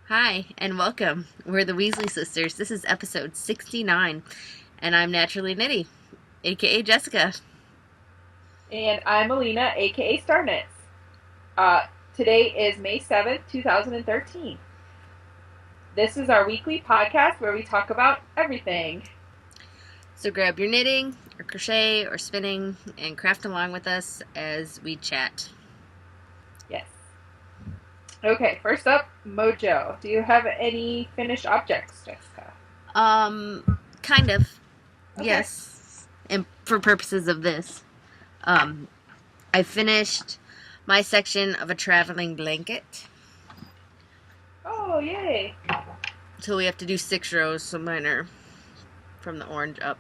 Hi, and welcome. We're the Weasley sisters. This is episode 69, and I'm Naturally Nitty, aka Jessica. And I'm Allena, aka Starnets. Uh, Today is May 7th, 2013. This is our weekly podcast where we talk about everything. So grab your knitting, or crochet, or spinning, and craft along with us as we chat. Yes. Okay, first up, Mojo. Do you have any finished objects, Jessica? Kind of. Okay. Yes. And for purposes of this, I finished my section of a traveling blanket. Oh, yay. So we have to do 6 rows, so mine are from the orange up.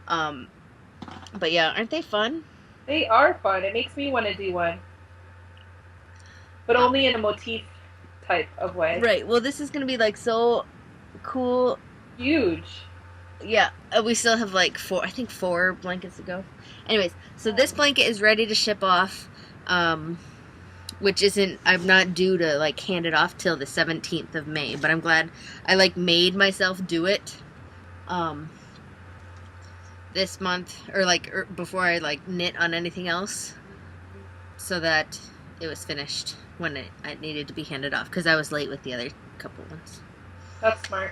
But yeah, aren't they fun? They are fun. It makes me want to do one. But only in a motif type of way. Right. Well, this is going to be like so cool. Huge. Yeah, we still have like 4 blankets to go. Anyways, so this blanket is ready to ship off, which isn't, I'm not due to like hand it off till the 17th of May, but I'm glad I like made myself do it, this month, or like before I like knit on anything else, so that it was finished when it needed to be handed off, because I was late with the other couple ones. That's smart.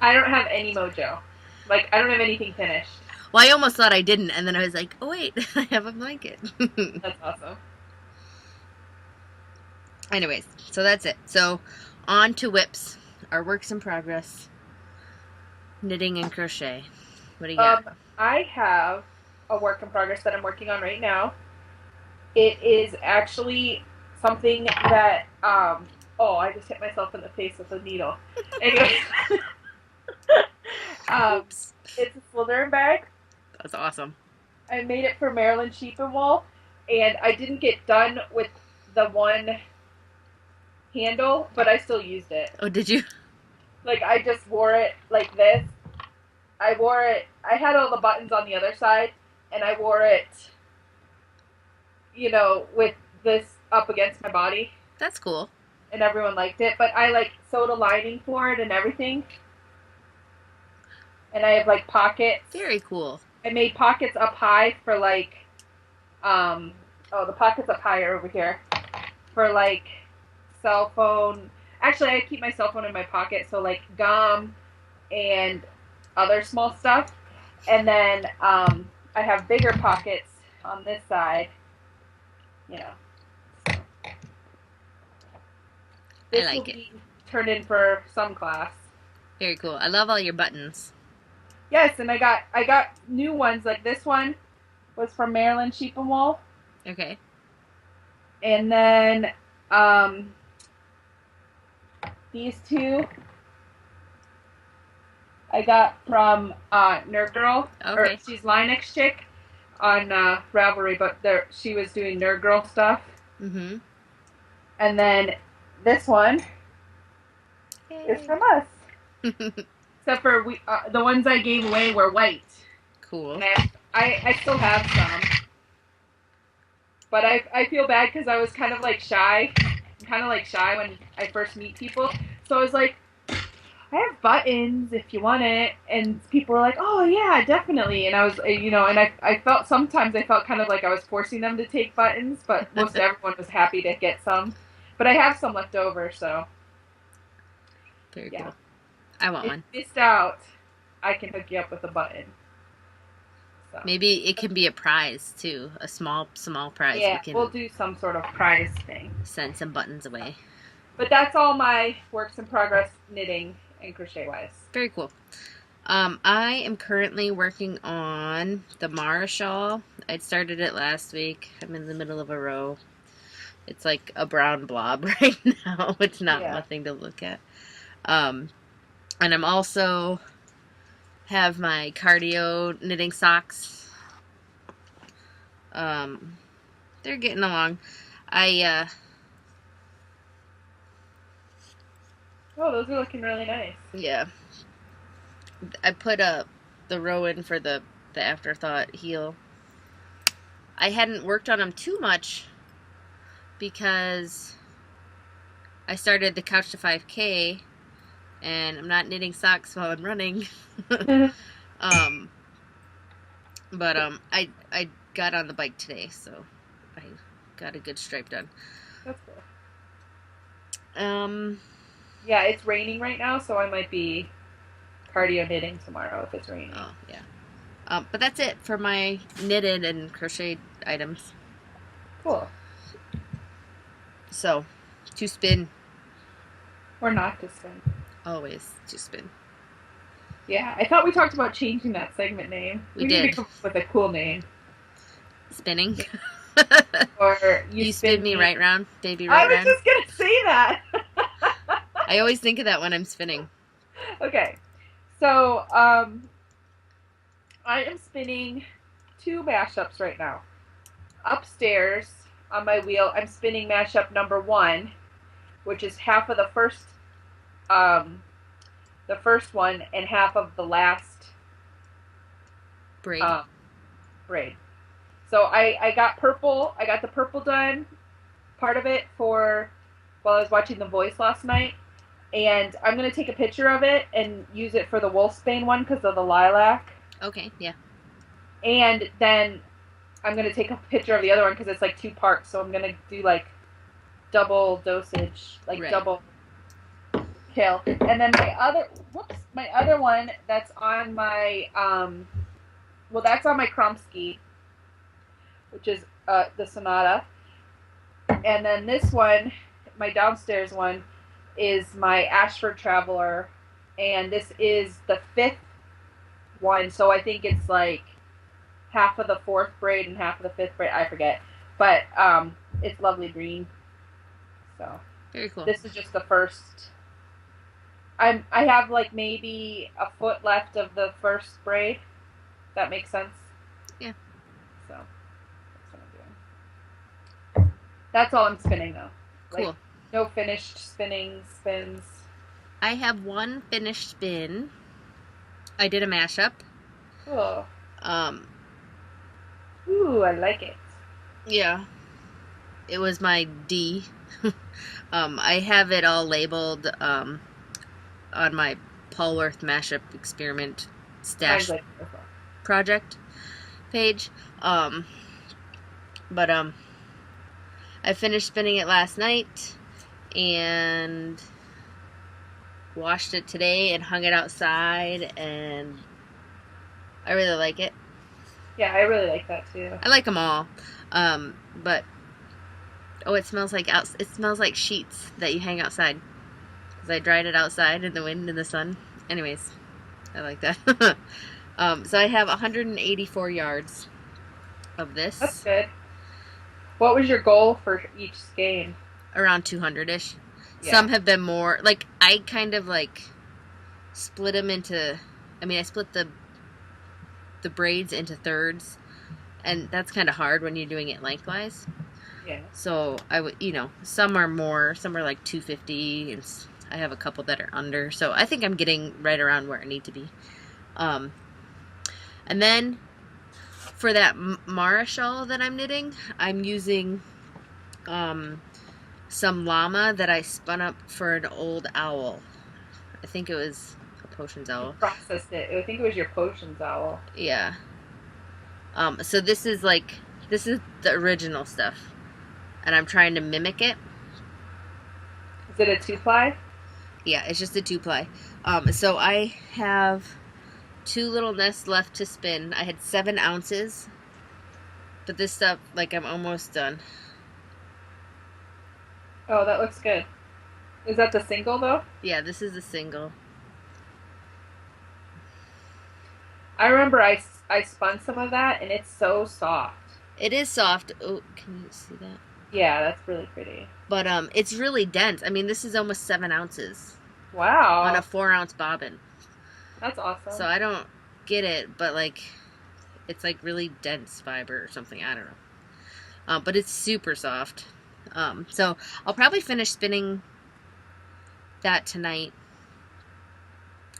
I don't have any Mojo. Like, I don't have anything finished. Well, I almost thought I didn't, and then I was like, oh wait, I have a blanket. That's awesome. Anyways, so that's it. So, on to whips, our works in progress, knitting and crochet. What do you got? I have a work in progress that I'm working on right now. It is actually something that, I just hit myself in the face with a needle. Anyway, Oops. it's a Slytherin bag. That's awesome. I made it for Maryland Sheep and Wool, and I didn't get done with the one handle, but I still used it. Oh, did you? Like, I just wore it like this. I wore it, I had all the buttons on the other side, and I wore it, with this up against my body. That's cool. And everyone liked it, but I, like, sewed a lining for it and everything. And I have, like, pockets. Very cool. I made pockets up high for, like, the pockets up high are over here. For, like, cell phone. Actually, I keep my cell phone in my pocket, so, like, gum and other small stuff. And then I have bigger pockets on this side. So. This I like will it. be turned in for some class. Very cool. I love all your buttons. Yes, and I got new ones. Like, this one was from Maryland Sheep and Wool. Okay. And then these two I got from Nerd Girl. Okay. Or she's Linex chick on Ravelry, but she was doing Nerd Girl stuff. Mm-hmm. And then this one is from us. Except for the ones I gave away were white. Cool. And I still have some. But I feel bad because I was kind of like shy. I'm kind of like shy when I first meet people. So I was like, I have buttons if you want it. And people were like, oh yeah, definitely. And I was, and I felt, sometimes I felt kind of like I was forcing them to take buttons. But most everyone was happy to get some. But I have some left over, so. Very cool. I want one. If you missed out, I can hook you up with a button. So. Maybe it can be a prize too, a small prize. Yeah, we'll do some sort of prize thing. Send some buttons away. But that's all my works in progress knitting and crochet wise. Very cool. I am currently working on the Mara shawl. I started it last week. I'm in the middle of a row. It's like a brown blob right now. It's not nothing to look at. And I'm also have my cardio knitting socks. They're getting along. Oh, those are looking really nice. Yeah. I put the row in for the afterthought heel. I hadn't worked on them too much because I started the Couch to 5K, and I'm not knitting socks while I'm running. But I got on the bike today, so I got a good stripe done. That's cool. Um, Yeah, it's raining right now, so I might be cardio knitting tomorrow if it's raining. oh yeah. But that's it for my knitted and crocheted items. Cool. So, to spin. Or not to spin. Always to spin. Yeah, I thought we talked about changing that segment name. We need did. to come up with a cool name. Spinning. Or you spin me right round, baby I right was round. just going to say that. I always think of that when I'm spinning. Okay. So, I am spinning 2 mashups right now. Upstairs on my wheel, I'm spinning mashup number 1, which is half of the first one and half of the last braid. Braid. So I got purple. I got the purple done, part of it while I was watching The Voice last night, and I'm gonna take a picture of it and use it for the Wolfsbane one because of the lilac. Okay, yeah. And then I'm gonna take a picture of the other one because it's like 2 parts. So I'm gonna do like double dosage, like right. double kill. And then my other one that's on my that's on my Kromsky, which is the Sonata. And then this one, my downstairs one, is my Ashford Traveler, and this is the 5th one. So I think it's like half of the 4th braid and half of the 5th braid. I forget, but it's lovely green. So very cool. This is just the first. I have like maybe a foot left of the first braid. That makes sense. Yeah. So that's what I'm doing. That's all I'm spinning though. Cool. Like, no finished spins. I have one finished spin. I did a mashup. Cool. Ooh, I like it. Yeah. It was my D. I have it all labeled on my Paulworth mashup experiment stash project page. But I finished spinning it last night and washed it today and hung it outside, and I really like it. Yeah, I really like that too. I like them all. But it smells like sheets that you hang outside. Because I dried it outside in the wind and the sun. Anyways, I like that. So I have 184 yards of this. That's good. What was your goal for each skein? Around 200-ish. Yeah. Some have been more. Like, I kind of, like, split them into... I split the braids into thirds. And that's kind of hard when you're doing it lengthwise. Yeah. So, some are more. Some are, like, 250. And I have a couple that are under. So, I think I'm getting right around where I need to be. And then... for that Mara shawl that I'm knitting, I'm using some llama that I spun up for an old owl. I think it was a Potions owl. You processed it. I think it was your Potions owl. Yeah. So this is the original stuff. And I'm trying to mimic it. Is it a 2-ply? Yeah, it's just a 2-ply. So I have 2 little nests left to spin. I had 7 ounces. But this stuff, I'm almost done. Oh, that looks good. Is that the single, though? Yeah, this is the single. I remember I spun some of that, and it's so soft. It is soft. Oh, can you see that? Yeah, that's really pretty. But it's really dense. This is almost 7 ounces. Wow. On a 4-ounce bobbin. That's awesome. So I don't get it, but it's really dense fiber or something. I don't know. But it's super soft. So I'll probably finish spinning that tonight.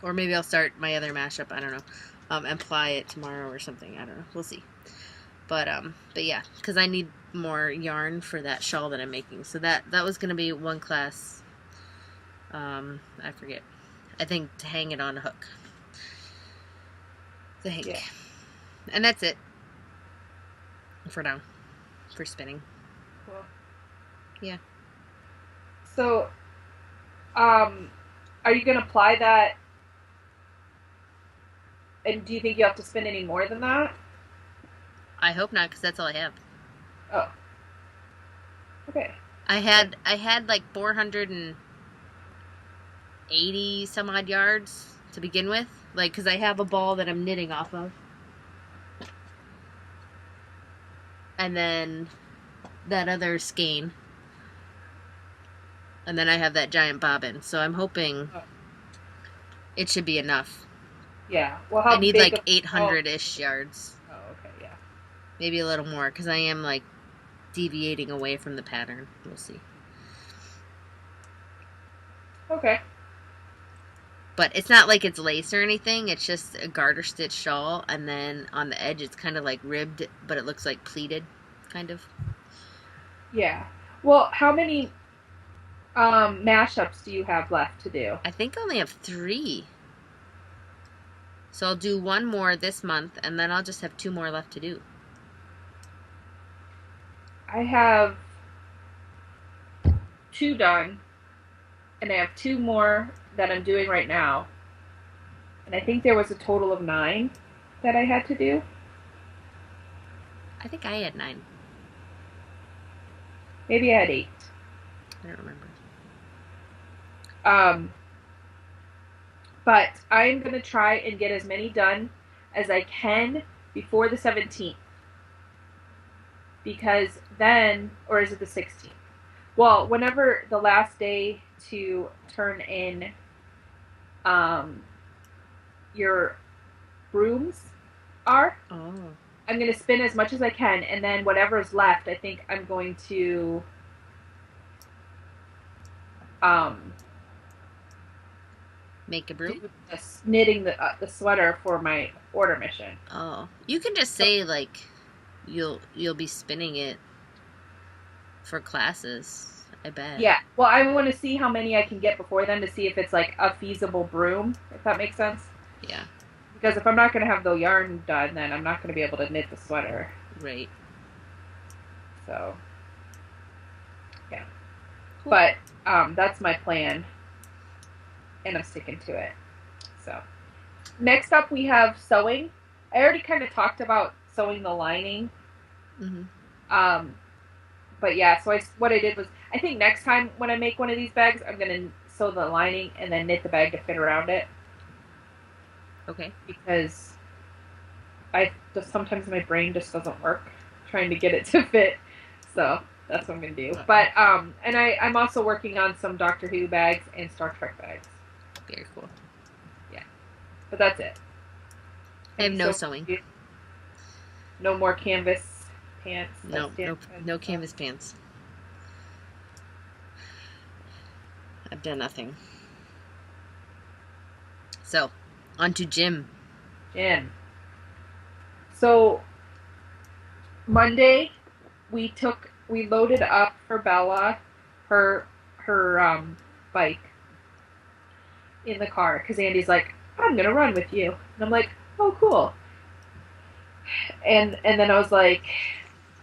Or maybe I'll start my other mashup. I don't know. And ply it tomorrow or something. I don't know. We'll see. But yeah, because I need more yarn for that shawl that I'm making. So that was going to be one class I forget. I think to hang it on a hook. I think. Yeah. And that's it. For now. For spinning. Cool. Yeah. So, are you going to apply that? And do you think you have to spin any more than that? I hope not, because that's all I have. Oh. Okay. I had like 480 some odd yards to begin with. Like, because I have a ball that I'm knitting off of. And then that other skein. And then I have that giant bobbin. So I'm hoping it should be enough. Yeah. Well, how I need big like 800-ish yards. Oh, okay, yeah. Maybe a little more, because I am like deviating away from the pattern. We'll see. Okay. But it's not like it's lace or anything. It's just a garter stitch shawl, and then on the edge it's kind of like ribbed, but it looks like pleated, kind of. Yeah. Well, how many mashups do you have left to do? I think I only have 3. So I'll do 1 more this month, and then I'll just have 2 more left to do. I have 2 done, and I have 2 more that I'm doing right now. And I think there was a total of 9 that I had to do. I think I had 9. Maybe I had 8. I don't remember. But I'm going to try and get as many done as I can before the 17th. Because then, or is it the 16th? Well, whenever the last day to turn in your brooms are, I'm going to spin as much as I can, and then whatever's left, I think I'm going to make a broom? Knitting the sweater for my order mission. Oh, you can just say like you'll be spinning it for classes. I bet. Yeah. Well, I want to see how many I can get before then to see if it's like a feasible broom, if that makes sense. Yeah. Because if I'm not going to have the yarn done, then I'm not going to be able to knit the sweater. Right. So, yeah. Cool. But that's my plan, and I'm sticking to it. So, next up we have sewing. I already kind of talked about sewing the lining. Mm-hmm. But yeah, so what I did was, I think next time when I make one of these bags, I'm going to sew the lining and then knit the bag to fit around it. Okay. Because sometimes my brain just doesn't work trying to get it to fit. So that's what I'm going to do. But, and I'm also working on some Doctor Who bags and Star Trek bags. Very cool. Yeah. But that's it. I have no sewing. No more canvas pants. No canvas pants. I've done nothing. So, on to gym. So, Monday, we loaded up for Bella her bike in the car, because Andy's like, I'm going to run with you. And I'm like, oh, cool. And then I was like,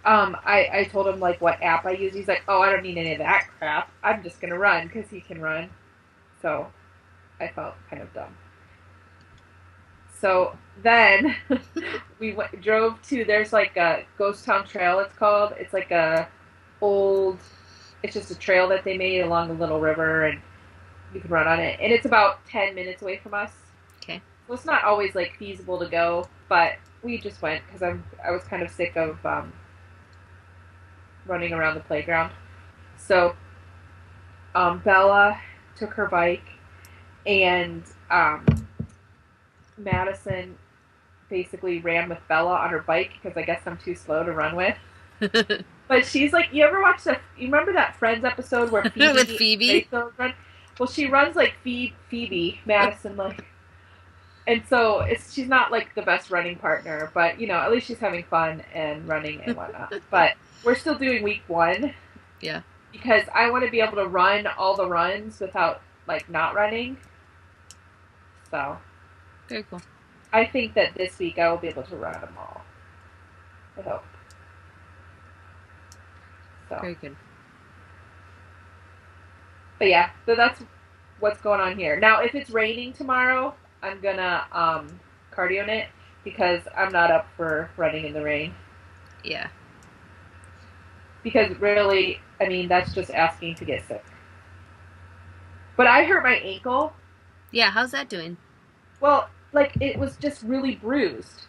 I told him like what app I use. He's like, oh, I don't need any of that crap. I'm just going to run because he can run. So I felt kind of dumb. So then we drove to, there's like a Ghost Town Trail, it's called. It's like it's just a trail that they made along a little river, and you can run on it. And it's about 10 minutes away from us. Okay. So it's not always like feasible to go, but we just went because I was kind of sick of running around the playground. So Bella took her bike, and Madison basically ran with Bella on her bike because I guess I'm too slow to run with. But she's like, you remember that Friends episode where Phoebe with Phoebe? Run? Well, she runs like Phoebe, Madison, like. And so she's not like the best running partner, but at least she's having fun and running and whatnot. But we're still doing week 1. Yeah. Because I want to be able to run all the runs without like not running. So Very cool. I think that this week I will be able to run them all. I hope. So. Very good. But yeah, so that's what's going on here. Now, if it's raining tomorrow, I'm gonna cardio knit because I'm not up for running in the rain. Yeah. Because really, I mean, that's just asking to get sick. But I hurt my ankle. Yeah, how's that doing? Well, like it was just really bruised.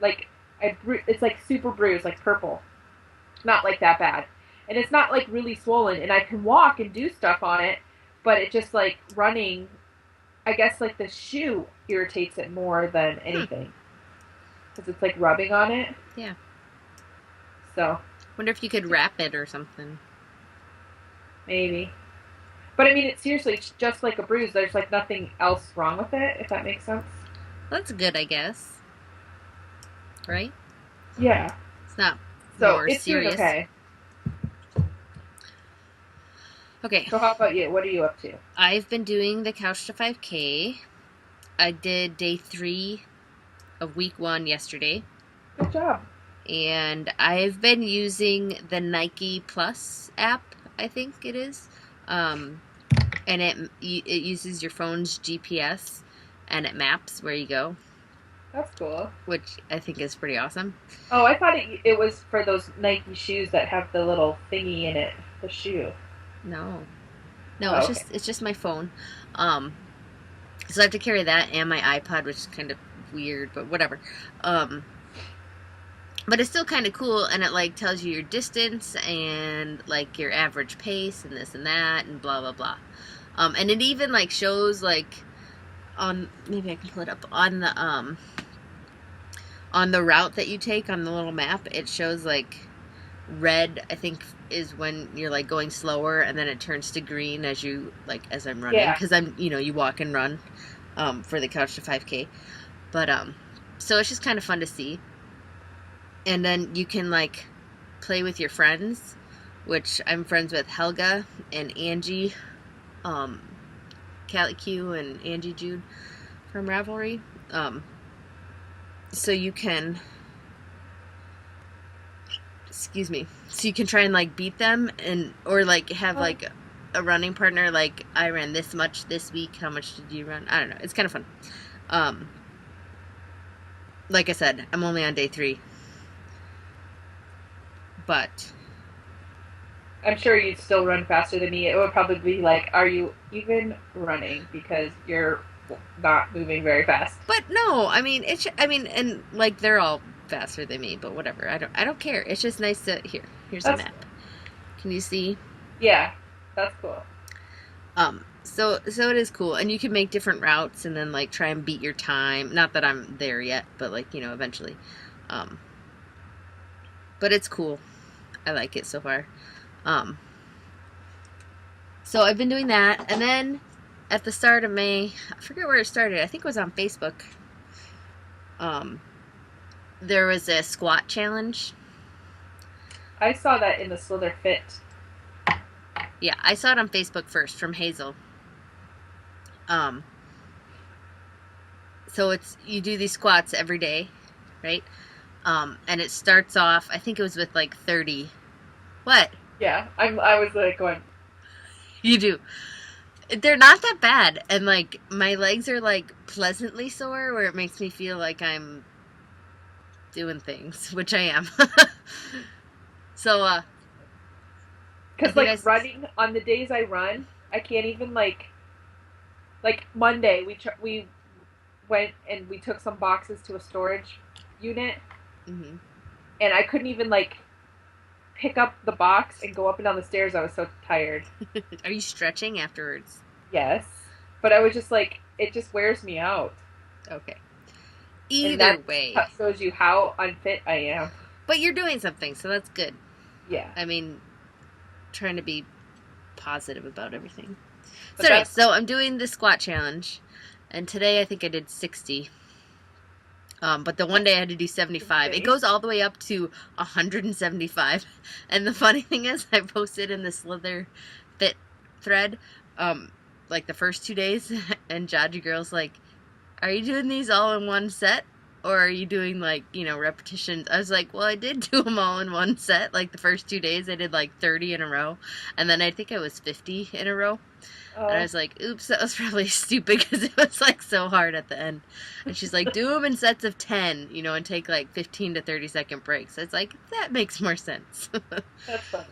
Like it's like super bruised, like purple. Not like that bad. And it's not like really swollen, and I can walk and do stuff on it, but it just like running, I guess like the shoe irritates it more than anything. Because it's like rubbing on it. Yeah. So. Wonder if you could wrap it or something. Maybe. But I mean, it's seriously, it's just like a bruise. There's like nothing else wrong with it, if that makes sense. That's good, I guess. Right? Yeah. It's not so more it's serious. Doing okay. Okay. So how about you? What are you up to? I've been doing the Couch to 5K. I did day 3 of week 1 yesterday. Good job. And I've been using the Nike Plus app, I think it is. And it uses your phone's GPS and it maps where you go. That's cool. Which I think is pretty awesome. Oh, I thought it was for those Nike shoes that have the little thingy in it, the shoe. No, Oh, it's just my phone. So I have to carry that and my iPod, which is kind of weird, but whatever. But it's still kind of cool, and it like tells you your distance and like your average pace and this and that and blah blah blah. And it even like shows like on, maybe I can pull it up on the route that you take on the little map. It shows like red, I think, is when you're like going slower, and then it turns to green as you like as I'm running, because I'm you walk and run for the Couch to 5K. But so it's just kind of fun to see. And then you can like play with your friends, which I'm friends with Helga and Angie, Callie Q and Angie Jude from Ravelry. So you can, excuse me, so you can try and like beat them, and or like have like a running partner, like I ran this much this week, how much did you run? I don't know, it's kind of fun. Like I said, I'm only on day 3, but I'm sure you'd still run faster than me. It would probably be like, are you even running? Because you're not moving very fast. But no, I mean, and like they're all faster than me, but whatever. I don't care. It's just nice to here's a map. Can you see? Yeah, that's cool. So it is cool, and you can make different routes and then like try and beat your time. Not that I'm there yet, but like, eventually. But it's cool. I like it so far. So I've been doing that, and then at the start of May, I forget where it started. I think it was on Facebook. There was a squat challenge. I saw that in the Slither Fit. Yeah, I saw it on Facebook first from Hazel. So you do these squats every day, right? And it starts off, I think it was with like 30. What? Yeah, I was like going. You do. They're not that bad, and like my legs are like pleasantly sore, where it makes me feel like I'm doing things, which I am. So, because like running on the days I run, I can't even like Monday we went and we took some boxes to a storage unit, mm-hmm. and I couldn't even like pick up the box and go up and down the stairs. I was so tired. Are you stretching afterwards? Yes, but I was just like, it just wears me out. Okay. Either way, that shows you how unfit I am. But you're doing something, so that's good. Yeah. I mean, trying to be positive about everything. So I'm doing the squat challenge, and today I think I did 60. But the one day I had to do 75. It goes all the way up to 175. And the funny thing is, I posted in the Slither Fit thread, like the first 2 days, and Jaji Girl's like, "Are you doing these all in one set, or are you doing like repetitions?" I was like, "Well, I did do them all in one set. Like the first 2 days, I did like 30 in a row, and then I think I was 50 in a row." And I was like, "Oops, that was probably stupid because it was like so hard at the end." And she's like, "Do them in sets of 10, and take like 15 to 30-second breaks." It's like that makes more sense. That's funny.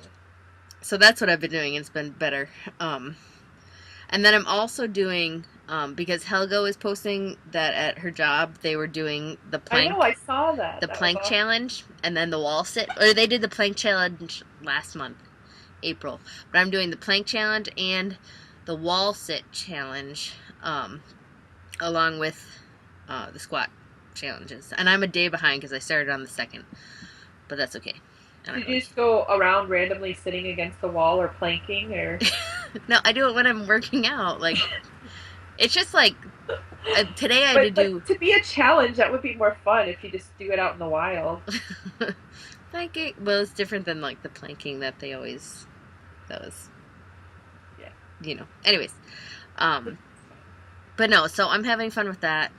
So that's what I've been doing. It's been better. And then I'm also doing, because Helga was posting that at her job they were doing the plank. I know, I saw that. The plank challenge, and then the wall sit. Or they did the plank challenge last month, April. But I'm doing the plank challenge and the wall sit challenge, along with the squat challenges. And I'm a day behind because I started on the 2nd. But that's okay. Did you just go around randomly sitting against the wall or planking or? No, I do it when I'm working out. Like, it's just like today I had to do. To be a challenge, that would be more fun if you just do it out in the wild. Planking, well, it's different than like the planking that they always. That was. Yeah. Anyways, but no. So I'm having fun with that.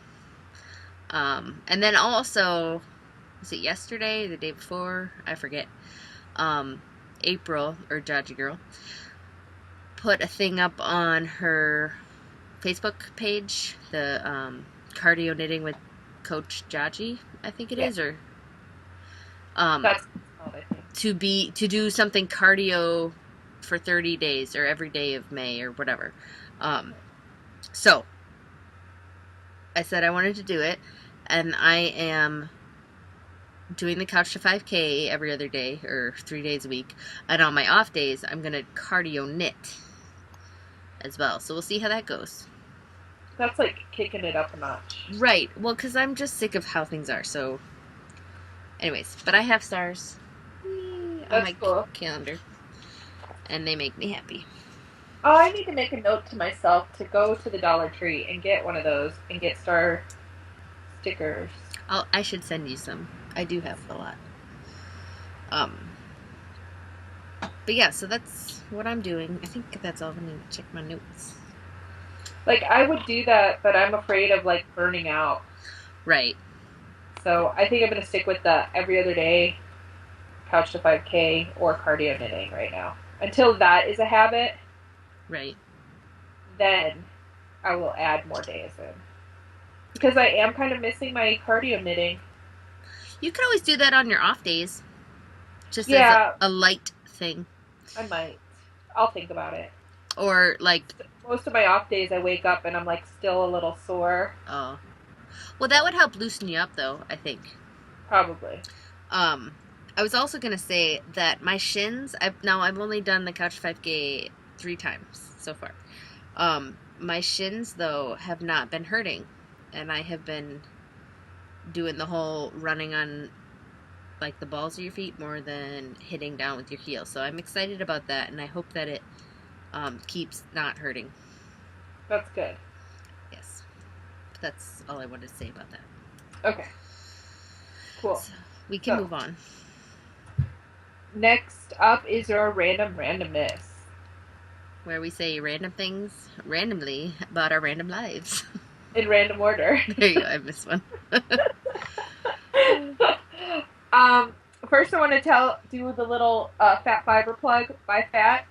And then also, was it yesterday, the day before? I forget. April, or Jaji Girl, put a thing up on her Facebook page, the cardio knitting with Coach Jaji, I think it is, or that's to do something cardio for 30 days or every day of May or whatever. So I said I wanted to do it, and I am doing the Couch to 5K every other day or 3 days a week, and on my off days I'm gonna cardio knit as well. So we'll see how that goes. That's like kicking it up a notch. Right. Well, because I'm just sick of how things are. So, anyways, but I have stars on my calendar, and they make me happy. Oh, I need to make a note to myself to go to the Dollar Tree and get one of those and get star stickers. I should send you some. I do have a lot. But yeah, so that's what I'm doing. I think that's all. Let me check my notes. Like, I would do that, but I'm afraid of, like, burning out. Right. So I think I'm going to stick with the every other day Couch to 5K or cardio knitting right now. Until that is a habit. Right. Then I will add more days in. Because I am kind of missing my cardio knitting. You could always do that on your off days. Just as a light thing. I might. I'll think about it. Or like... Most of my off days I wake up and I'm like still a little sore. Oh. Well, that would help loosen you up though, I think. Probably. I was also going to say that my shins... I've only done the Couch 5K 3 times so far. My shins, though, have not been hurting. And I have been doing the whole running on, like, the balls of your feet more than hitting down with your heel. So I'm excited about that, and I hope that it keeps not hurting. That's good. Yes. That's all I wanted to say about that. Okay. Cool. So we can move on. Next up is our randomness. Where we say random things randomly about our random lives. In random order. There you go, I missed one. First I want to do the little Fat Fiber plug by Fat.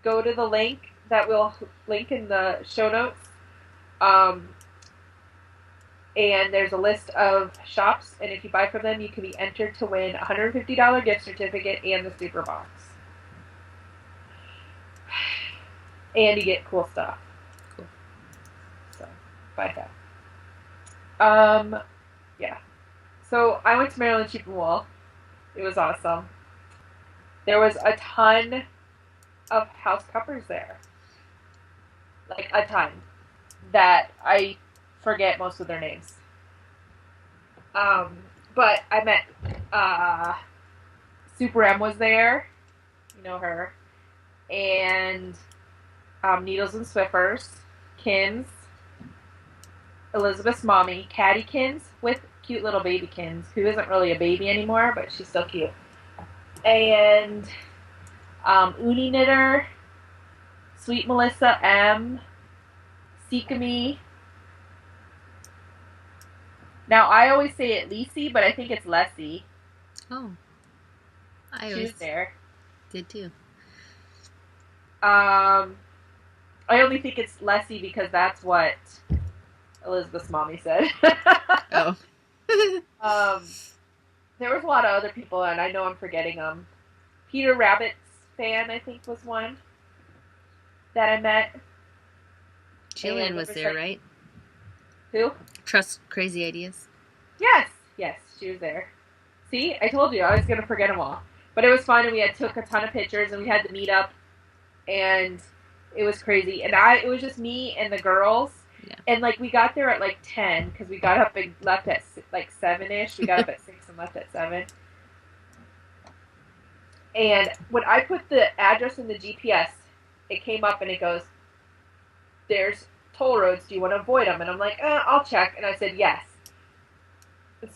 Go to the link that we'll link in the show notes. And there's a list of shops, and if you buy from them, you can be entered to win a $150 gift certificate and the super box. And you get cool stuff. Cool. So, buy that. Yeah. So, I went to Maryland Sheep and Wool. It was awesome. There was a ton of house covers there. Like, a ton. That I forget most of their names. But I met Super M was there. You know her. And Needles and Swiffers, Kins, Elizabeth's mommy, Cattykins with cute little babykins, who isn't really a baby anymore, but she's still cute. And Uni Knitter, Sweet Melissa M, Sikami. Now I always say it Lisi, but I think it's Lessie. Oh, I She was always there. did too. I only think it's Lessie because that's what Elizabeth's mommy said. Oh. There was a lot of other people, and I know I'm forgetting them. Peter Rabbit's fan, I think, was one that I met. Jillian was there, right? Who? Trust Crazy Ideas. Yes, she was there. See, I told you I was gonna forget them all, but it was fun, and we took a ton of pictures, and we had to meet up, and it was crazy. And it was just me and the girls, yeah. And like we got there at like 10 because we got up and left at like 7ish. We got up at 6 and left at 7. And when I put the address in the GPS, it came up and it goes, "There's toll roads. Do you want to avoid them?" And I'm like, "I'll check." And I said yes.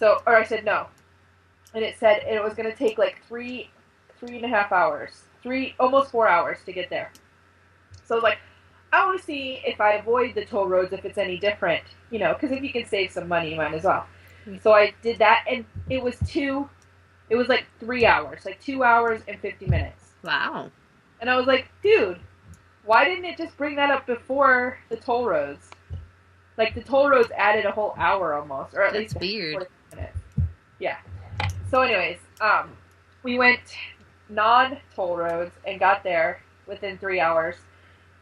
Or I said no. And it said it was going to take like 3.5 hours, almost 4 hours to get there. So I was like, I want to see if I avoid the toll roads, if it's any different, because if you can save some money, you might as well. So I did that, and it was like 3 hours, like 2 hours and 50 minutes. Wow. And I was like, dude, why didn't it just bring that up before the toll roads? Like, the toll roads added a whole hour almost, or at That's least weird. 40 minutes. Yeah. So anyways, we went non-toll roads and got there within 3 hours.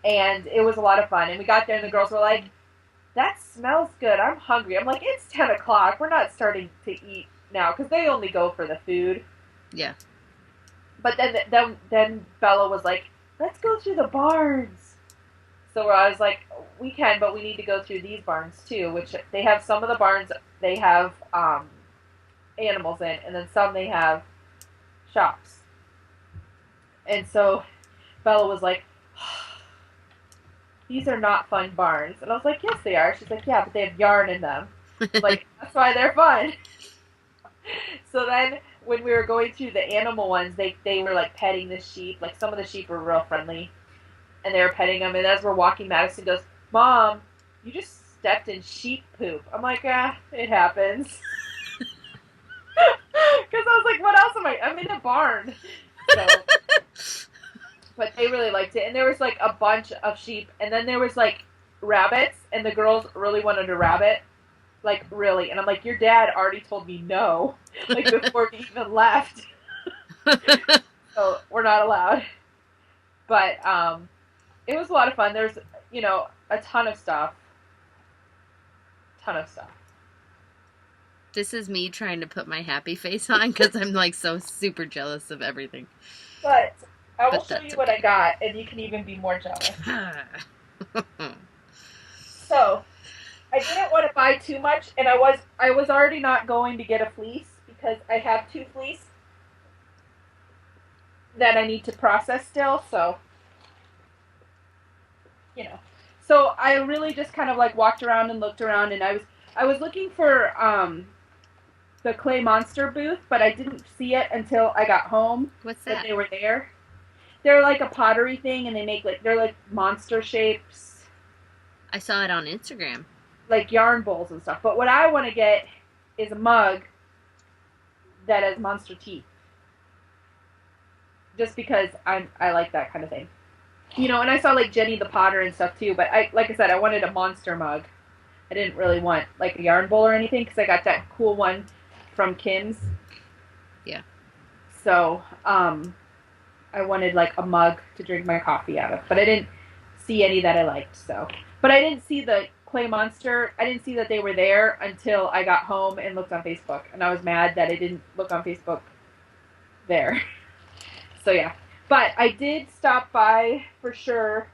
And it was a lot of fun. And we got there and the girls were like, "That smells good. I'm hungry." I'm like, "It's 10 o'clock. We're not starting to eat now." Because they only go for the food. Yeah. But then Bella was like, "Let's go through the barns." So I was like, "We can, but we need to go through these barns too." Which they have some of the barns, they have animals in. And then some they have shops. And so Bella was like, "These are not fun barns." And I was like, "Yes, they are." She's like, "Yeah, but they have yarn in them." Like, that's why they're fun. So then when we were going through the animal ones, they were like petting the sheep. Like, some of the sheep were real friendly. And they were petting them. And as we're walking, Madison goes, "Mom, you just stepped in sheep poop." I'm like, it happens. Because I was like, what else am I? I'm in a barn. So... But they really liked it. And there was, like, a bunch of sheep. And then there was, like, rabbits. And the girls really wanted a rabbit. Like, really. And I'm like, your dad already told me no. Like, before we even left. So, we're not allowed. But, it was a lot of fun. There's, a ton of stuff. This is me trying to put my happy face on because I'm, like, so super jealous of everything. But... I will show you what I got, and you can even be more jealous. So, I didn't want to buy too much, and I was already not going to get a fleece because I have 2 fleece that I need to process still. So, So I really just kind of like walked around and looked around, and I was looking for the Clay Monster booth, but I didn't see it until I got home. What's that? They were there. They're like a pottery thing, and they're like monster shapes. I saw it on Instagram. Like yarn bowls and stuff. But what I want to get is a mug that has monster teeth. Just because I like that kind of thing. And I saw like Jenny the Potter and stuff too, but like I said, I wanted a monster mug. I didn't really want like a yarn bowl or anything because I got that cool one from Kim's. Yeah. So, I wanted like a mug to drink my coffee out of, but I didn't see any that I liked. So, but I didn't see the Clay Monster. I didn't see that they were there until I got home and looked on Facebook, and I was mad that I didn't look on Facebook there. So yeah, but I did stop by for sure.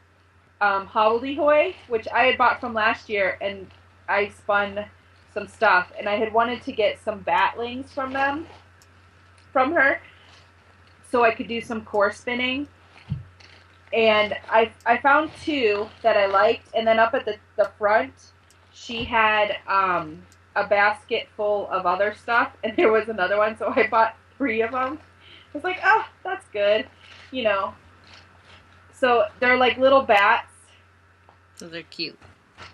Hobbledehoy, which I had bought from last year, and I spun some stuff, and I had wanted to get some batlings from her. So I could do some core spinning. And I found 2 that I liked. And then up at the front, she had a basket full of other stuff. And there was another one, so I bought 3 of them. I was like, oh, that's good. So they're like little bats, So they're cute.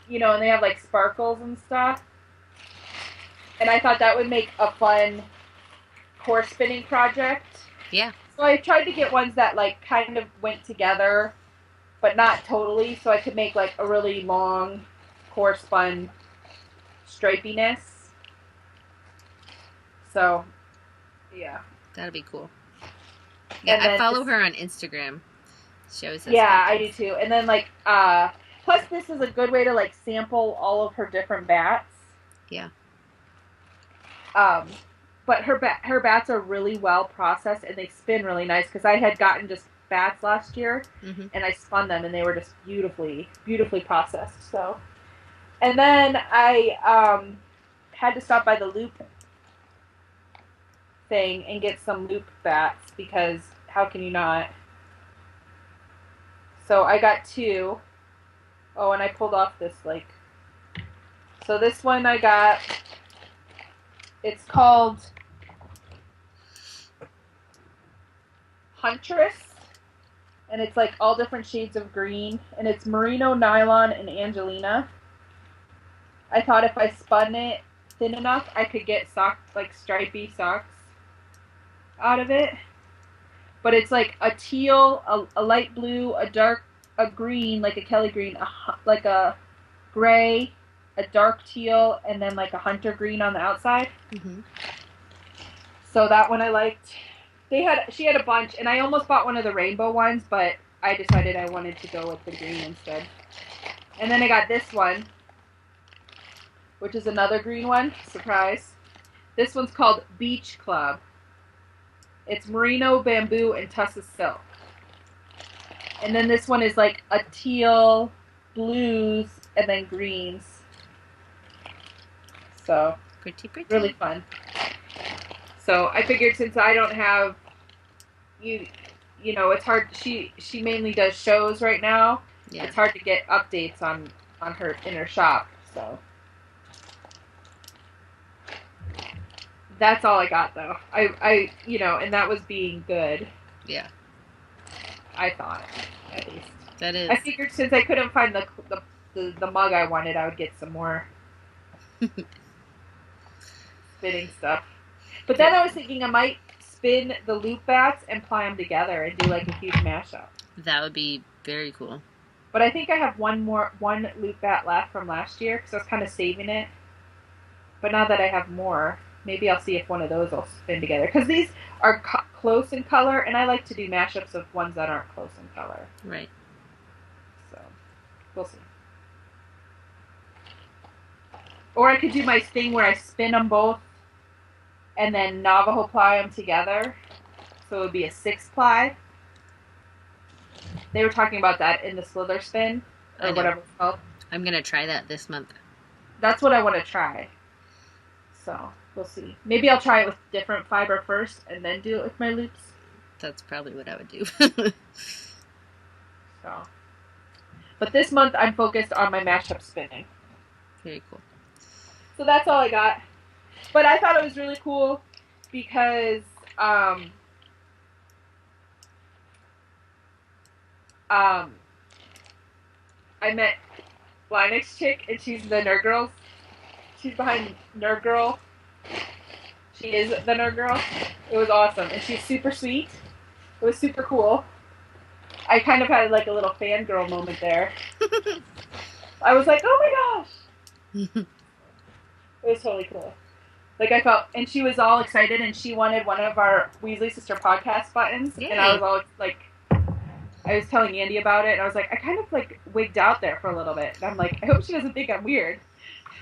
you know, and they have like sparkles and stuff. And I thought that would make a fun core spinning project. Yeah. So I tried to get ones that like kind of went together, but not totally, so I could make like a really long core spun stripiness. So, yeah. That'd be cool. Yeah, I follow her on Instagram. She always says yeah, I do too. And then like plus this is a good way to like sample all of her different bats. Yeah. But her bats are really well processed and they spin really nice because I had gotten just bats last year and I spun them and they were just beautifully processed. So, and then I had to stop by the loop thing and get some loop bats because how can you not? So I got 2. Oh, and I pulled off this like. So this one I got. It's called Huntress, and it's like all different shades of green, and it's merino, nylon, and Angelina. I thought if I spun it thin enough, I could get like stripy socks out of it. But it's like a teal, a light blue, a green, like a Kelly green, like a gray, a dark teal, and then like a hunter green on the outside. So that one I liked. She had a bunch, and I almost bought one of the rainbow ones, but I decided I wanted to go with the green instead. And then I got this one, which is another green one. Surprise. This one's called Beach Club. It's merino, bamboo, and tussa silk. And then this one is like a teal, blues, and then greens. So, pretty. Really fun. So I figured since I don't have, you know, it's hard. She mainly does shows right now. Yeah. It's hard to get updates on her in her shop. So that's all I got though. I and that was being good. Yeah. I thought, at least. That is. I figured since I couldn't find the mug I wanted, I would get some more spinning stuff. But then I was thinking I might spin the loop bats and ply them together and do like a huge mashup. That would be very cool. But I think I have one loop bat left from last year because I was kind of saving it. But now that I have more, maybe I'll see if one of those will spin together. Because these are close in color, and I like to do mashups of ones that aren't close in color. Right. So, we'll see. Or I could do my thing where I spin them both and then Navajo ply them together. So it would be a 6-ply. They were talking about that in the Slither Spin, or whatever it's called. I'm going to try that this month. That's what I want to try. So, we'll see. Maybe I'll try it with different fiber first and then do it with my loops. That's probably what I would do. So, but this month I'm focused on my mashup spinning. Very cool. So that's all I got. But I thought it was really cool because I met Linux chick and she's the Nerd Girls. She's behind Nerd Girl. She is the Nerd Girl. It was awesome. And she's super sweet. It was super cool. I kind of had like a little fangirl moment there. I was like, oh my gosh. It was totally cool. Like I felt, and she was all excited and she wanted one of our Weasley Sister podcast buttons. Yay. And I was all like, I was telling Andy about it and I was like, I kind of like wigged out there for a little bit. And I'm like, I hope she doesn't think I'm weird.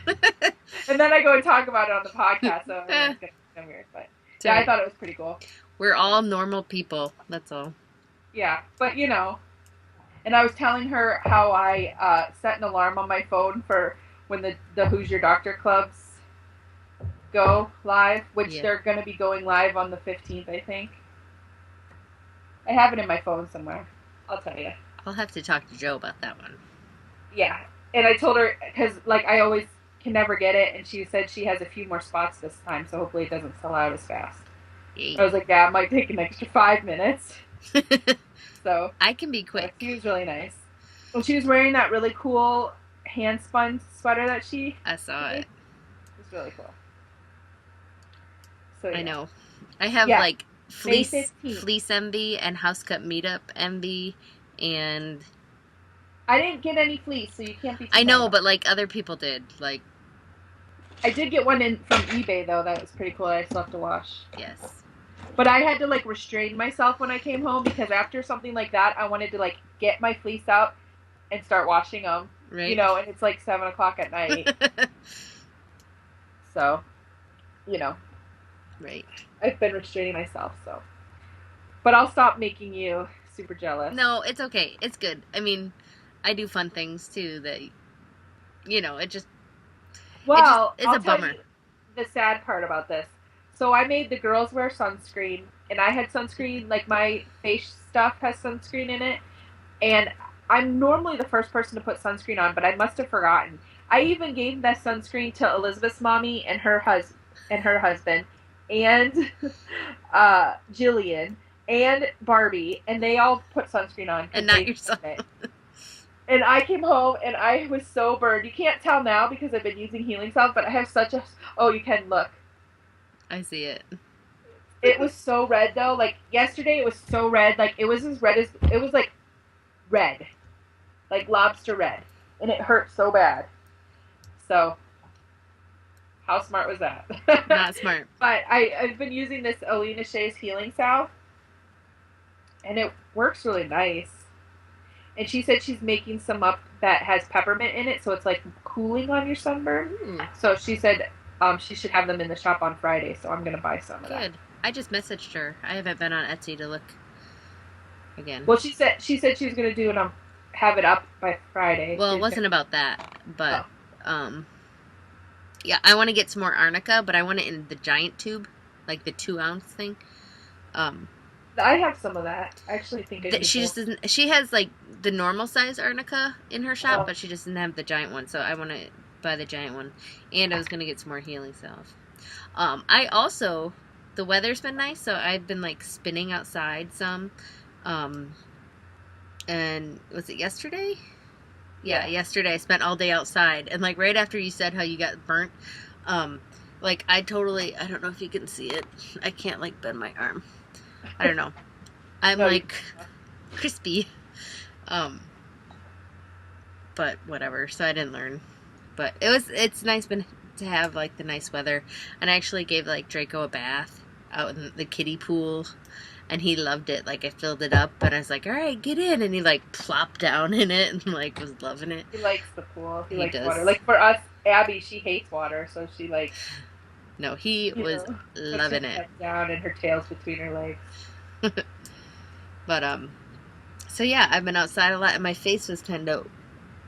And then I go and talk about it on the podcast, so it's going to be weird. But yeah, I thought it was pretty cool. We're all normal people. That's all. Yeah, but you know, and I was telling her how I set an alarm on my phone for when the Who's Your Doctor clubs go live, which they're going to be going live on the 15th, I think. I have it in my phone somewhere. I'll tell you. I'll have to talk to Joe about that one. Yeah, and I told her, because like I always can never get it, and she said she has a few more spots this time, so hopefully it doesn't sell out as fast. Yay. I was like, yeah, it might take an extra 5 minutes. So I can be quick. she was really nice. Well, she was wearing that really cool hand spun sweater that she I saw made. it. It was really cool. So yeah. I know. I have Yeah. like May fleece 15th. envy and house cut meetup envy, and I didn't get any fleece, so you can't be too I mad know, about but like other people did. Like, it. I did get one in from eBay though. That was pretty cool. I still have to wash. yes. But I had to like restrain myself when I came home because after something like that, I wanted to like get my fleece out and start washing them. Right. You know, and it's like 7 o'clock at night. So, you know. Right. I've been restraining myself, so. But I'll stop making you super jealous. No, it's okay. It's good. I mean, I do fun things too that, you know, it just. Well, it's I'll a bummer. tell you the sad part about this. So I made the girls wear sunscreen, and I had sunscreen, like my face stuff has sunscreen in it, and I'm normally the first person to put sunscreen on, but I must have forgotten. I even gave that sunscreen to Elizabeth's mommy and her husband, and Jillian and Barbie, and they all put sunscreen on. And not yourself. And I came home and I was so burned. You can't tell now because I've been using healing salve, but I have such a. Oh, you can look. I see it. It was so red though. Like yesterday, it was so red. Like it was as red as it was like red, like lobster red, and it hurt so bad. So, how smart was that? Not smart. But I've been using this Allena Shay's healing salve, and it works really nice. And she said she's making some up that has peppermint in it, so it's like cooling on your sunburn. So she said she should have them in the shop on Friday, so I'm going to buy some of that. Good. I just messaged her. I haven't been on Etsy to look again. Well, she said she was going to do it have it up by Friday. Well, it wasn't about that, but yeah, I want to get some more arnica, but I want it in the giant tube, like the 2-ounce thing. I have some of that. I actually think she just doesn't. She has like the normal size arnica in her shop, but she just doesn't have the giant one. So I want to buy the giant one, and I was gonna get some more healing salve. I also, the weather's been nice, so I've been like spinning outside some. And was it yesterday? Yeah, yesterday I spent all day outside, and like right after you said how you got burnt, like I don't know if you can see it. I can't like bend my arm. I don't know. I'm like crispy. But whatever. So I didn't learn. But it's nice to have like the nice weather. And I actually gave like Draco a bath out in the kiddie pool, and he loved it. Like I filled it up, and I was like, "All right, get in," and he like plopped down in it and like was loving it. He likes the pool. He likes does. water. Like for us, Abby, she hates water, so she like. No, he was loving it. Head down and her tail's between her legs. But so yeah, I've been outside a lot, and my face was kind of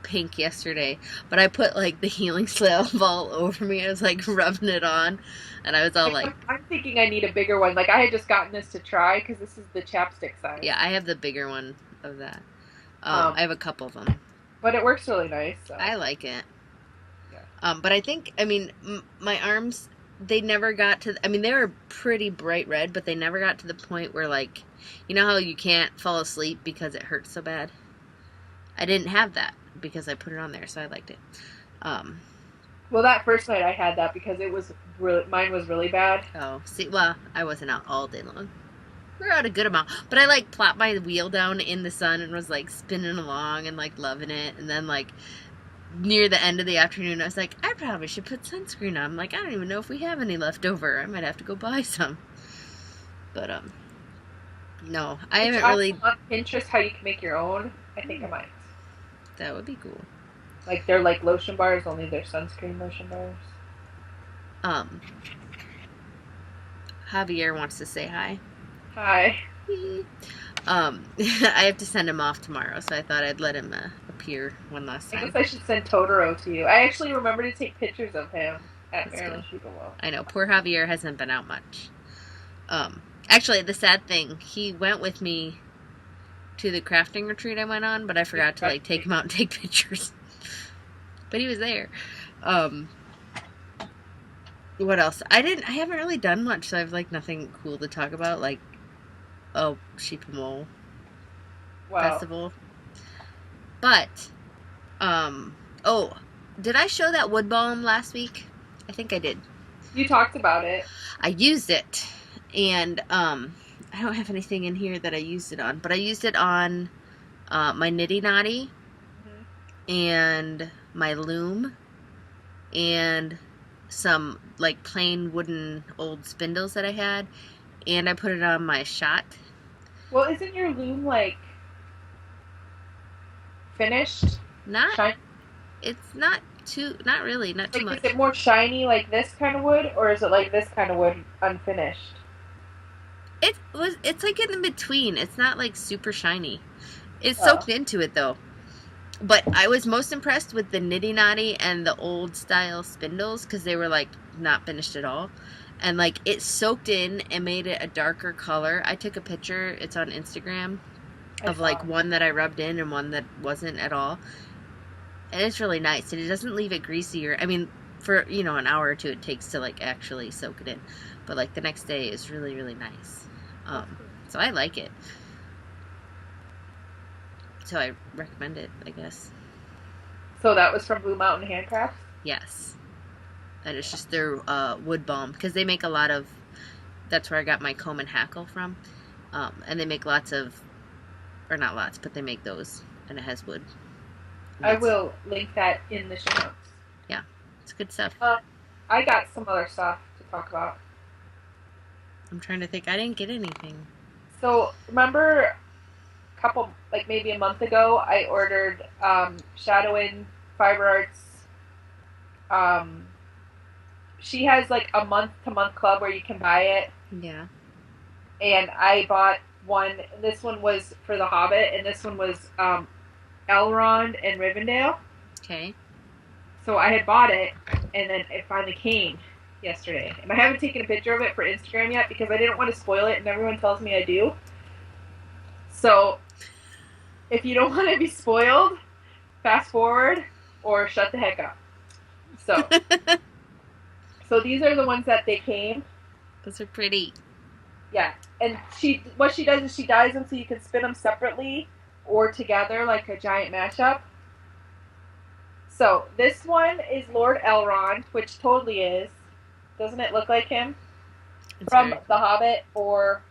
pink yesterday, but I put like the healing salve all over me. I was like rubbing it on, and I was all like, I'm thinking I need a bigger one. Like I had just gotten this to try because this is the chapstick size. Yeah, I have the bigger one of that. I have a couple of them, but it works really nice. So. I like it. Yeah. But I think, I mean, my arms, they never got to, I mean, they were pretty bright red, but they never got to the point where, like, you know how you can't fall asleep because it hurts so bad? I didn't have that because I put it on there, so I liked it. Well, that first night I had that because it was mine was really bad. Oh, see, well, I wasn't out all day long. We were out a good amount, but I, like, plopped my wheel down in the sun and was, like, spinning along and, like, loving it, and then, like, near the end of the afternoon, I was like, I probably should put sunscreen on. I'm like, I don't even know if we have any left over. I might have to go buy some. But, no, I haven't really... on Pinterest how you can make your own. I think I might. That would be cool. Like, they're like lotion bars, only they're sunscreen lotion bars. Javier wants to say hi. Hi. I have to send him off tomorrow, so I thought I'd let him appear one last time. I guess I should send Totoro to you. I actually remember to take pictures of him at Maryland Sheep Poop. I know, poor Javier hasn't been out much. Actually, the sad thing, he went with me to the crafting retreat I went on, but I forgot to like take him out and take pictures. But he was there. What else? I haven't really done much, so I have like nothing cool to talk about. Like, a sheep and wool Wow. festival. But, oh, did I show that wood balm last week? I think I did. You talked about it. I used it, and I don't have anything in here that I used it on, but I used it on my nitty knotty and my loom and some like plain wooden old spindles that I had, and I put it on my shot. Well, isn't your loom like finished? Not, Shiny? it's not too, not really, not too Like, much. is it more shiny like this kind of wood, or is it like this kind of wood unfinished? It's like in between. It's not like super shiny. It's Oh. soaked into it though. But I was most impressed with the nitty knotty and the old style spindles because they were like not finished at all. And like it soaked in and made it a darker color. I took a picture, it's on Instagram, of like one that I rubbed in and one that wasn't at all. And it's really nice. And it doesn't leave it greasy or, I mean, for, you know, an hour or two it takes to like actually soak it in. But like the next day is really, really nice. So I like it. So I recommend it, I guess. So that was from Blue Mountain Handcrafts? Yes. And it's just their wood balm. Because they make a lot of... That's where I got my comb and hackle from. And they make lots of... Or not lots, but they make those. And it has wood. I will link that in the show notes. Yeah. It's good stuff. I got some other stuff to talk about. I'm trying to think. I didn't get anything. So, remember like maybe a month ago, I ordered Shadowin Fiber Arts. She has like a month-to-month club where you can buy it. Yeah. And I bought one. This one was for The Hobbit, and this one was Elrond and Rivendell. Okay. So I had bought it, and then it finally came yesterday. And I haven't taken a picture of it for Instagram yet because I didn't want to spoil it, and everyone tells me I do. So, if you don't want to be spoiled, fast forward or shut the heck up. So these are the ones that they came. Those are pretty. Yeah, and what she does is she dyes them so you can spin them separately or together like a giant mashup. So this one is Lord Elrond, which totally is. Doesn't it look like him? It's From very, The Hobbit, or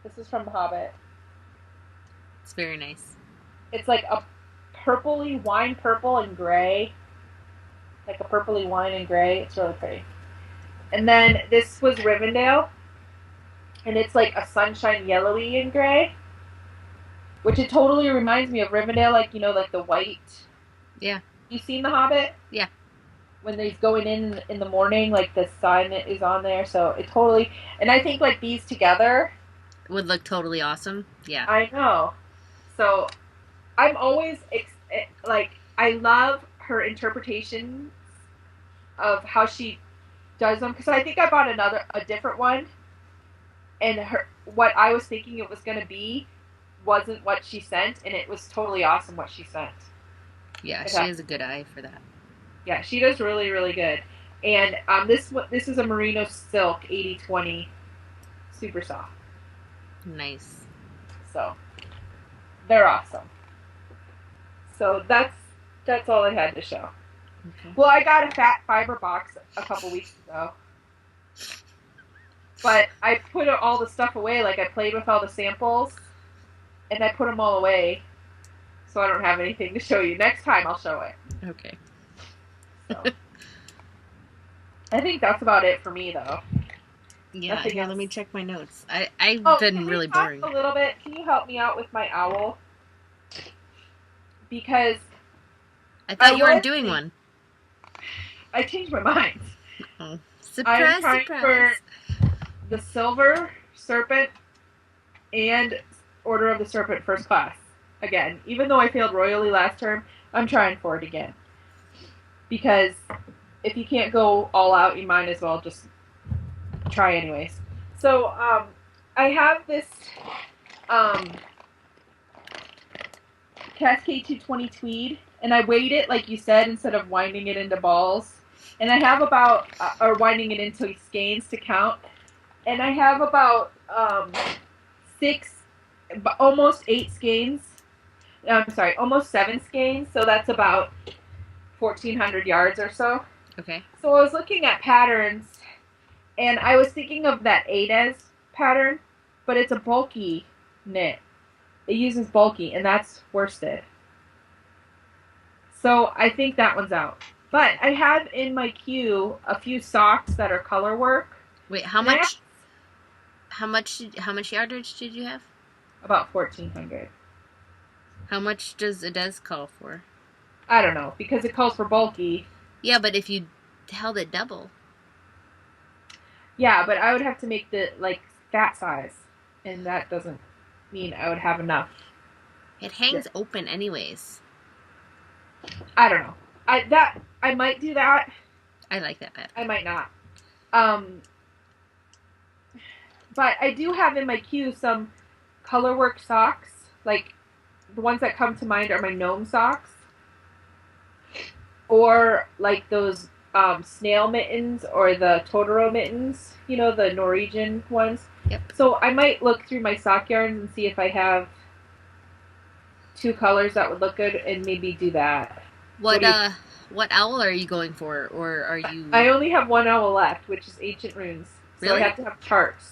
this is from The Hobbit. it's very nice. It's like a purpley, wine purple and gray. Like a purpley wine and gray. It's really pretty. And then this was Rivendell. And it's like a sunshine yellowy and gray. Which it totally reminds me of Rivendell, like, you know, like the white. Yeah. You seen The Hobbit? Yeah. When he's going in the morning, like the sun is on there. So it totally... And I think like these together... Would look totally awesome. Yeah. I know. So I'm always... like, I love her interpretation of how she does them. Because I think I bought a different one. And what I was thinking it was going to be wasn't what she sent. And it was totally awesome what she sent. Yeah, she has a good eye for that. Yeah, she does really, really good. And this is a merino silk 80/20, super soft. Nice. So they're awesome. So that's all I had to show. Okay. Well, I got a fat fiber box a couple weeks ago, but I put all the stuff away. Like I played with all the samples, and I put them all away. So I don't have anything to show you. Next time I'll show it. Okay. So. I think that's about it for me, though. Yeah, Nothing here, else. let me check my notes. I've been really boring. A little bit. Can you help me out with my owl? Because I thought you weren't doing one. I changed my mind. Oh, surprise, I'm trying surprise. for the Silver Serpent and Order of the Serpent First Class. Again, even though I failed royally last term, I'm trying for it again. Because if you can't go all out, you might as well just try anyways. So, I have this Cascade 220 tweed, and I weighed it like you said instead of winding it into balls. And I have about, or winding it into skeins to count, and I have about almost 8 skeins. I'm sorry, almost 7 skeins. So that's about 1,400 yards or so. Okay. So I was looking at patterns, and I was thinking of that Ades pattern, but it's a bulky knit. It uses bulky, and that's worsted. So I think that one's out. But I have in my queue a few socks that are color work. Wait, how much? How much yardage did you have? About 1,400. How much does a des call for? I don't know, because it calls for bulky. Yeah, but if you held it double. Yeah, but I would have to make the fat size, and that doesn't mean I would have enough. It hangs open anyways. I don't know. I might do that. I like that pattern. I might not. But I do have in my queue some colorwork socks. Like, the ones that come to mind are my gnome socks. Or, like, those snail mittens or the Totoro mittens. You know, the Norwegian ones. Yep. So I might look through my sock yarns and see if I have 2 colors that would look good and maybe do that. What owl are you going for? Or are you... I only have 1 owl left, which is Ancient Runes. So Really? I have to have charts.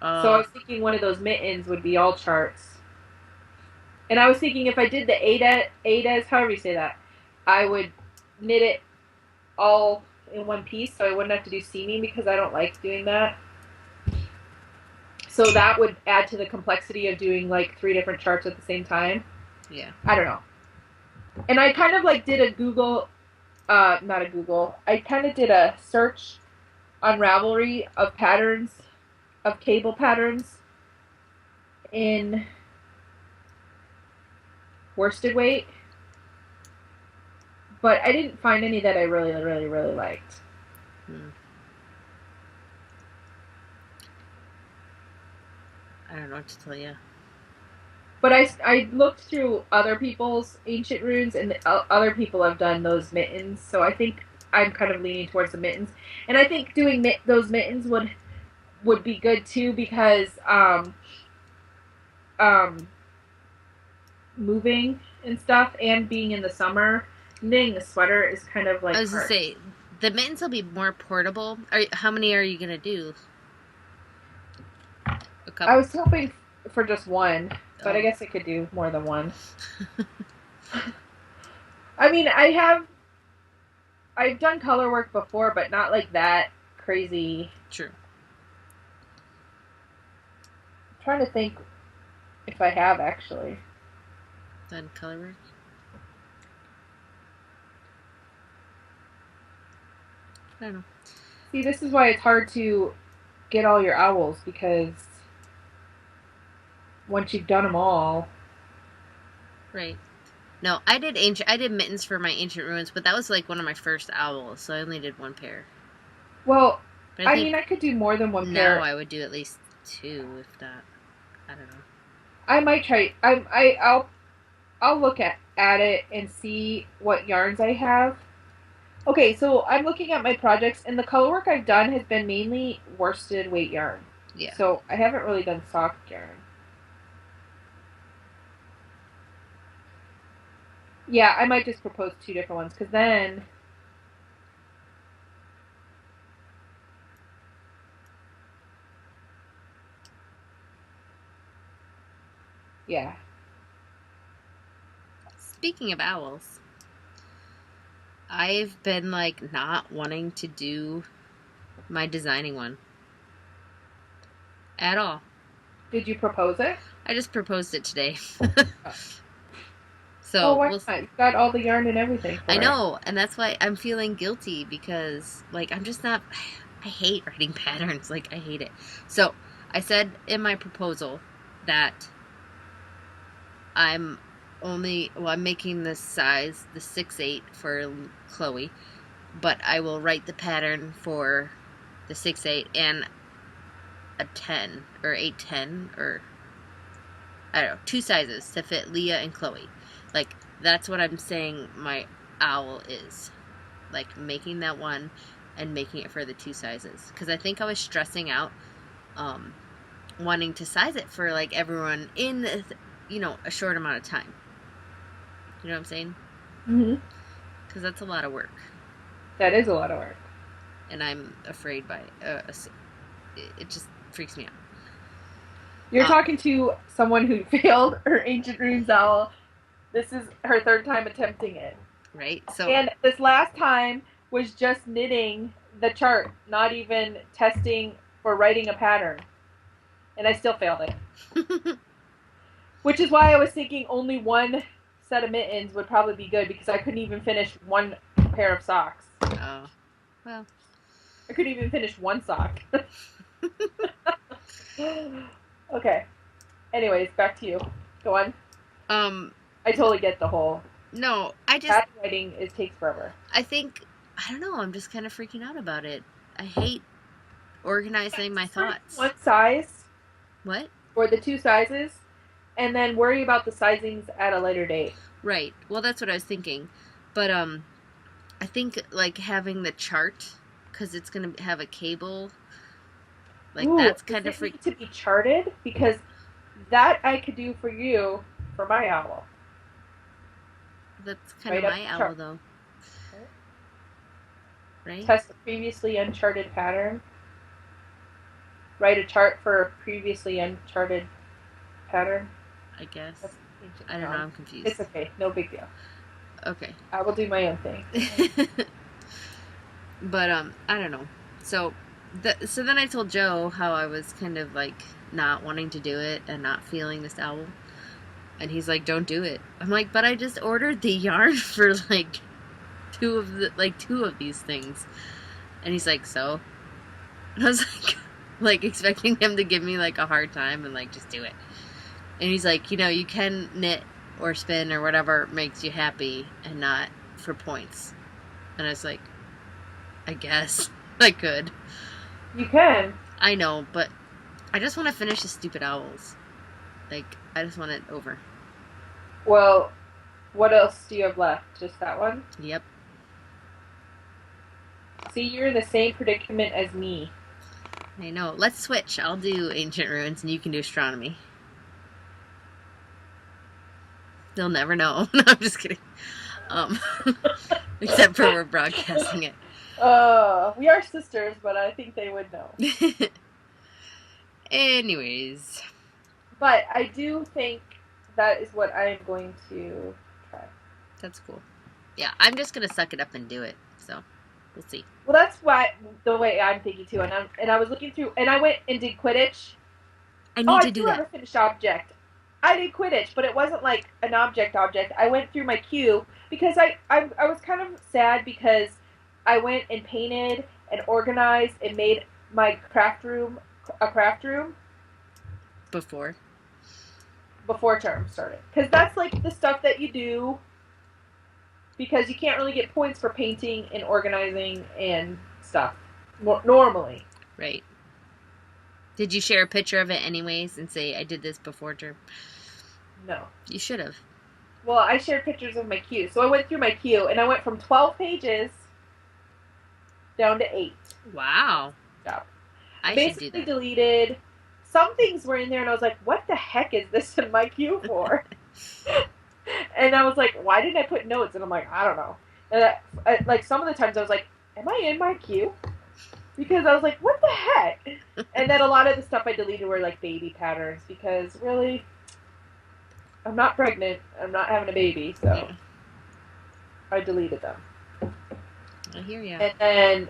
So I was thinking one of those mittens would be all charts. And I was thinking if I did the Ades, however you say that, I would knit it all in one piece so I wouldn't have to do seaming because I don't like doing that. So that would add to the complexity of doing like 3 different charts at the same time. Yeah. I don't know. And I kind of like did a Google, I kind of did a search on Ravelry of patterns, of cable patterns in worsted weight. But I didn't find any that I really, really, really liked. I don't know what to tell you. But I looked through other people's Ancient Runes, and other people have done those mittens, so I think I'm kind of leaning towards the mittens. And I think doing those mittens would be good too because moving and stuff and being in the summer, knitting a sweater is kind of like I was going to say, the mittens will be more portable. How many are you going to do? A couple? I was hoping for just 1, but I guess I could do more than 1. I mean, I've done color work before, but not like that crazy. True. I'm trying to think if I have actually done color work. I don't know. See, this is why it's hard to get all your owls, because once you've done them all. Right. No, I did mittens for my Ancient Ruins, but that was like one of my first owls, so I only did 1 pair. Well, I mean, I could do more than 1 pair. No, I would do at least 2, if not. I don't know. I might try. I'll look at it and see what yarns I have. Okay, so I'm looking at my projects, and the color work I've done has been mainly worsted weight yarn. Yeah. So I haven't really done soft yarn. Yeah, I might just propose 2 different ones, because then... Yeah. Speaking of owls, I've been, like, not wanting to do my designing one. At all. Did you propose it? I just proposed it today. Oh. So why not? You've got all the yarn and everything for I know, and that's why I'm feeling guilty, because, like, I'm just not... I hate writing patterns. Like, I hate it. So, I said in my proposal that I'm making this size, the 6/8 for Chloe, but I will write the pattern for the 6/8 and a 10 or 8/10 or I don't know, 2 sizes to fit Leah and Chloe. Like, that's what I'm saying my owl is. Like, making that one and making it for the 2 sizes. Because I think I was stressing out wanting to size it for like everyone in a short amount of time. You know what I'm saying? Mm-hmm. Because that's a lot of work, That is a lot of work. and I'm afraid by it just freaks me out. You're talking to someone who failed her ancient runes owl. This is her third time attempting it. Right? So, And this last time was just knitting the chart, not even testing or writing a pattern. And I still failed it. Which is why I was thinking only one set of mittens would probably be good, because I couldn't even finish one pair of socks. oh, well. I couldn't even finish one sock. Okay. Anyways, back to you. Go on. I totally get the whole No, I just pattern writing. It takes forever. I think I don't know. I'm just kind of freaking out about it. I hate organizing my thoughts. One size. What? Or the two sizes, and then worry about the sizings at a later date. Right. Well, that's what I was thinking, but I think like having the chart, because it's gonna have a cable. Like, Ooh, that's kind of need to be charted, because that I could do for you for my owl. That's kind of my owl, though. Okay. Right? Test a previously uncharted pattern. Write a chart for a previously uncharted pattern. I guess. I don't know. I'm confused. It's okay. No big deal. Okay. I will do my own thing. But I don't know. So then I told Joe how I was kind of like not wanting to do it and not feeling this owl. And he's like, "Don't do it." I'm like, "But I just ordered the yarn for like two of these things." And he's like, "So?" And I was like expecting him to give me like a hard time and like just do it. And he's like, "You can knit or spin or whatever makes you happy and not for points." And I was like, "I guess I could." You can. I know, but I just want to finish the stupid owls. Like, I just want it over. Well, what else do you have left? Just that one? Yep. See, you're in the same predicament as me. I know. Let's switch. I'll do ancient ruins and you can do astronomy. They'll never know. No, I'm just kidding. Except for we're broadcasting it. We are sisters, but I think they would know. Anyways. But I do think that is what I am going to try. That's cool. Yeah, I'm just going to suck it up and do it. So, we'll see. Well, that's the way I'm thinking too. And I was looking through, and I went and did Quidditch. I need to do that. I still have a finished object. I did Quidditch, but it wasn't like an object. I went through my queue because I was kind of sad because I went and painted and organized and made my craft room a craft room before term started, because that's like the stuff that you do, because you can't really get points for painting and organizing and stuff normally. Right. Did you share a picture of it anyways and say, "I did this before term"? No. You should have. Well, I shared pictures of my queue. So I went through my queue, and I went from 12 pages down to 8. Wow. Yeah. I basically should do that. Deleted. Some things were in there, and I was like, what the heck is this in my queue for? And I was like, why didn't I put notes? And I'm like, I don't know. And like some of the times I was like, am I in my queue? Because I was like, what the heck? And then a lot of the stuff I deleted were like baby patterns, because really, I'm not pregnant. I'm not having a baby, so yeah. I deleted them. I hear ya. And then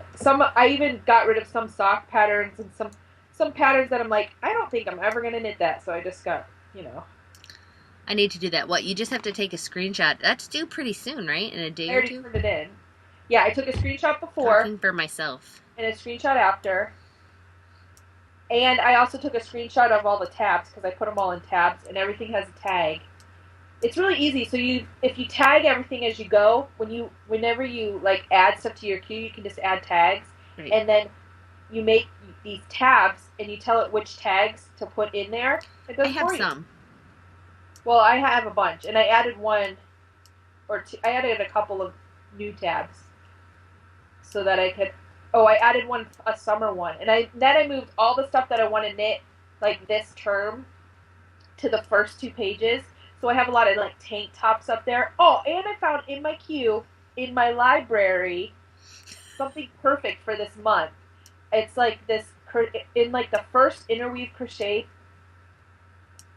I even got rid of some sock patterns and some patterns that I'm like, I don't think I'm ever gonna knit that. So I just got, I need to do that. What? You just have to take a screenshot. That's due pretty soon, right? In a day or two? I already turned it in. Yeah, I took a screenshot before. Talking for myself. And a screenshot after. And I also took a screenshot of all the tabs, because I put them all in tabs, and everything has a tag. It's really easy. So if you tag everything as you go, whenever you like add stuff to your queue, you can just add tags, right. And then you make these tabs, and you tell it which tags to put in there. It does I have some. Well, I have a bunch, and I added one or two. I added a couple of new tabs so that I could. Oh, I added a summer one, and then I moved all the stuff that I want to knit like this term to the first 2 pages. So I have a lot of like tank tops up there. Oh, and I found in my queue in my library something perfect for this month. It's like this in like the first Interweave Crochet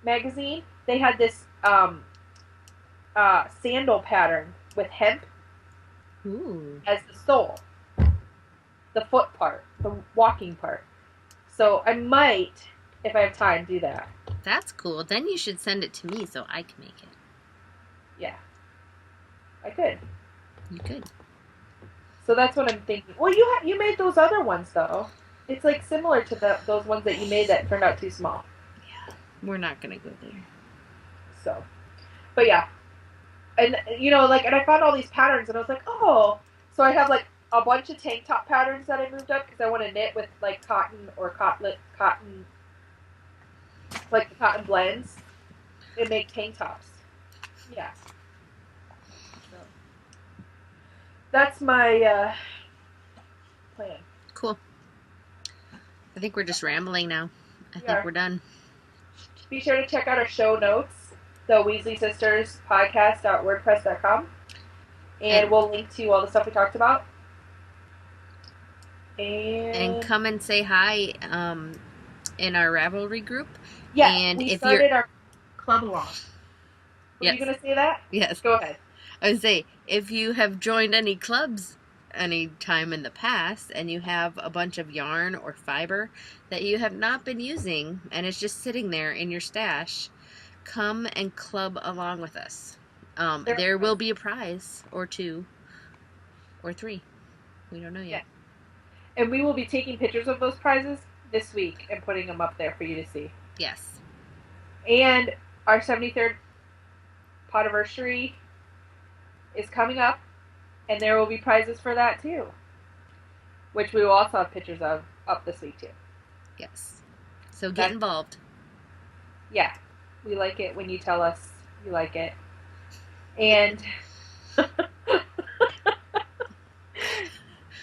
magazine. They had this sandal pattern with hemp Ooh. as the sole, the foot part, the walking part. So I might, if I have time, do that. That's cool. Then you should send it to me so I can make it. Yeah, I could. You could. So that's what I'm thinking. Well, you made those other ones though. It's like similar to those ones that you made that turned out too small. Yeah, we're not gonna go there. So, but yeah, and like, and I found all these patterns, and I was like, oh, so I have like a bunch of tank top patterns that I moved up because I want to knit with like cotton or cotton, like the cotton blends, and make tank tops. Yeah. So that's my plan. Cool. I think we're just rambling now. I think we're done. Be sure to check out our show notes, the Weasley Sisters podcast.wordpress.com. And we'll link to all the stuff we talked about. And come and say hi in our Ravelry group. Yeah, and we if started our club along. Were Yes. you going to say that? Yes. Go ahead. I would say, if you have joined any clubs any time in the past and you have a bunch of yarn or fiber that you have not been using and it's just sitting there in your stash, come and club along with us. There will be a prize or 2 or 3. We don't know yet. Yeah. And we will be taking pictures of those prizes this week and putting them up there for you to see. Yes. And our 73rd Podiversary is coming up, and there will be prizes for that too, which we will also have pictures of up this week too. Yes. So get involved. Yeah. We like it when you tell us you like it. And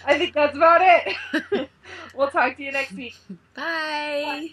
I think that's about it. We'll talk to you next week. Bye. Bye.